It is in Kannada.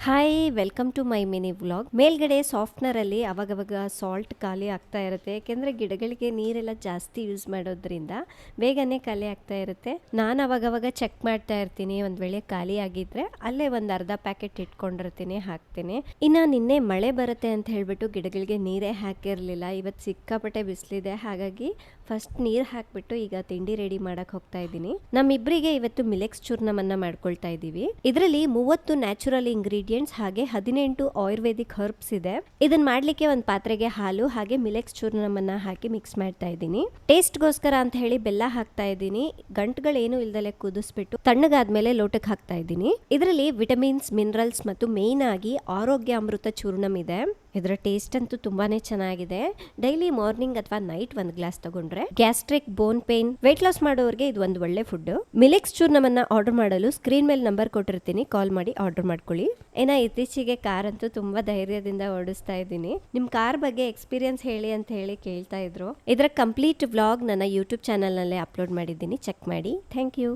Hi welcome to my mini vlog. ಮೇಲ್ಗಡೆ ಸಾಫ್ಟ್ನರಲ್ಲಿ ಅವಾಗವಾಗ ಸಾಲ್ಟ್ ಖಾಲಿ ಆಗ್ತಾ ಇರುತ್ತೆ, ಯಾಕೆಂದರೆ ಗಿಡಗಳಿಗೆ ನೀರೆಲ್ಲ ಜಾಸ್ತಿ ಯೂಸ್ ಮಾಡೋದ್ರಿಂದ ಬೇಗನೆ ಖಾಲಿ ಆಗ್ತಾ ಇರುತ್ತೆ. ನಾನು ಅವಾಗವಾಗ ಚೆಕ್ ಮಾಡ್ತಾ ಇರ್ತೀನಿ, ಒಂದು ವೇಳೆ ಖಾಲಿ ಆಗಿದ್ರೆ ಅಲ್ಲೇ ಒಂದು ಅರ್ಧ ಪ್ಯಾಕೆಟ್ ಇಟ್ಕೊಂಡಿರ್ತೀನಿ, ಹಾಕ್ತೀನಿ. ಇನ್ನು ನಿನ್ನೆ ಮಳೆ ಬರುತ್ತೆ ಅಂತ ಹೇಳ್ಬಿಟ್ಟು ಗಿಡಗಳಿಗೆ ನೀರೇ ಹಾಕಿರಲಿಲ್ಲ. ಇವತ್ತು ಸಿಕ್ಕಾಪಟ್ಟೆ ಬಿಸಿಲಿದೆ, ಹಾಗಾಗಿ ಫಸ್ಟ್ ನೀರು ಹಾಕ್ಬಿಟ್ಟು ಈಗ ತಿಂಡಿ ರೆಡಿ ಮಾಡಕ್ ಹೋಗ್ತಾ ಇದ್ದೀನಿ. ನಮ್ಮಿಬ್ಬರಿಗೆ ಇವತ್ತು ಮಿಲೆಕ್ಸ್ ಚೂರ್ಣವನ್ನ ಮಾಡ್ಕೊಳ್ತಾ ಇದ್ದೀವಿ. ಇದರಲ್ಲಿ 30 ನ್ಯಾಚುರಲ್ ಇಂಗ್ರೀಡಿಯೆಂಟ್ಸ್ ಹಾಗೆ 18 ಆಯುರ್ವೇದಿಕ್ ಹರ್ಬ್ಸ್ ಇದೆ. ಇದನ್ನ ಮಾಡ್ಲಿಕ್ಕೆ ಒಂದು ಪಾತ್ರೆಗೆ ಹಾಲು ಹಾಗೆ ಮಿಲೆಕ್ಸ್ ಚೂರ್ಣವನ್ನ ಹಾಕಿ ಮಿಕ್ಸ್ ಮಾಡ್ತಾ ಇದ್ದೀನಿ. ಟೇಸ್ಟ್ಗೋಸ್ಕರ ಅಂತ ಹೇಳಿ ಬೆಲ್ಲ ಹಾಕ್ತಾ ಇದ್ದೀನಿ. ಗಂಟುಗಳೇನು ಇಲ್ದಲೆ ಕುದಿಸ್ಬಿಟ್ಟು ತಣ್ಣಗಾದ್ಮೇಲೆ ಲೋಟಕ್ಕೆ ಹಾಕ್ತಾ ಇದ್ದೀನಿ. ಇದರಲ್ಲಿ ವಿಟಮಿನ್ಸ್, ಮಿನರಲ್ಸ್ ಮತ್ತು ಮೇನ್ ಆಗಿ ಆರೋಗ್ಯ ಅಮೃತ ಚೂರ್ಣಂ ಇದೆ. ಇದರ ಟೇಸ್ಟ್ ಅಂತೂ ತುಂಬಾನೇ ಚೆನ್ನಾಗಿದೆ. ಡೈಲಿ ಮಾರ್ನಿಂಗ್ ಅಥವಾ ನೈಟ್ ಒಂದು ಗ್ಲಾಸ್ ತಗೊಂಡ್ರೆ ಗ್ಯಾಸ್ಟ್ರಿಕ್, ಬೋನ್ ಪೇನ್, weight ಲಾಸ್ ಮಾಡೋರಿಗೆ ಇದು ಒಂದು ಒಳ್ಳೆ ಫುಡ್. ಮಿಲೆಕ್ಸ್ ಚೂರ್ಣವನ್ನ ಆರ್ಡರ್ ಮಾಡಲು ಸ್ಕ್ರೀನ್ ಮೇಲೆ ನಂಬರ್ ಕೊಟ್ಟಿರ್ತೀನಿ, ಕಾಲ್ ಮಾಡಿ ಆರ್ಡರ್ ಮಾಡ್ಕೊಳ್ಳಿ. ಇತ್ತೀಚೆಗೆ ಕಾರ್ ಅಂತೂ ತುಂಬಾ ಧೈರ್ಯದಿಂದ ಓಡಿಸ್ತಾ ಇದ್ದೀನಿ. ನಿಮ್ ಕಾರ್ ಬಗ್ಗೆ ಎಕ್ಸ್ಪೀರಿಯನ್ಸ್ ಹೇಳಿ ಅಂತ ಹೇಳಿ ಕೇಳ್ತಾ ಇದ್ರು. ಇದರ ಕಂಪ್ಲೀಟ್ ವ್ಲಾಗ್ ನನ್ನ ಯೂಟ್ಯೂಬ್ ಚಾನಲ್ ನಲ್ಲೇ ಅಪ್ಲೋಡ್ ಮಾಡಿದ್ದೀನಿ, ಚೆಕ್ ಮಾಡಿ. Thank you.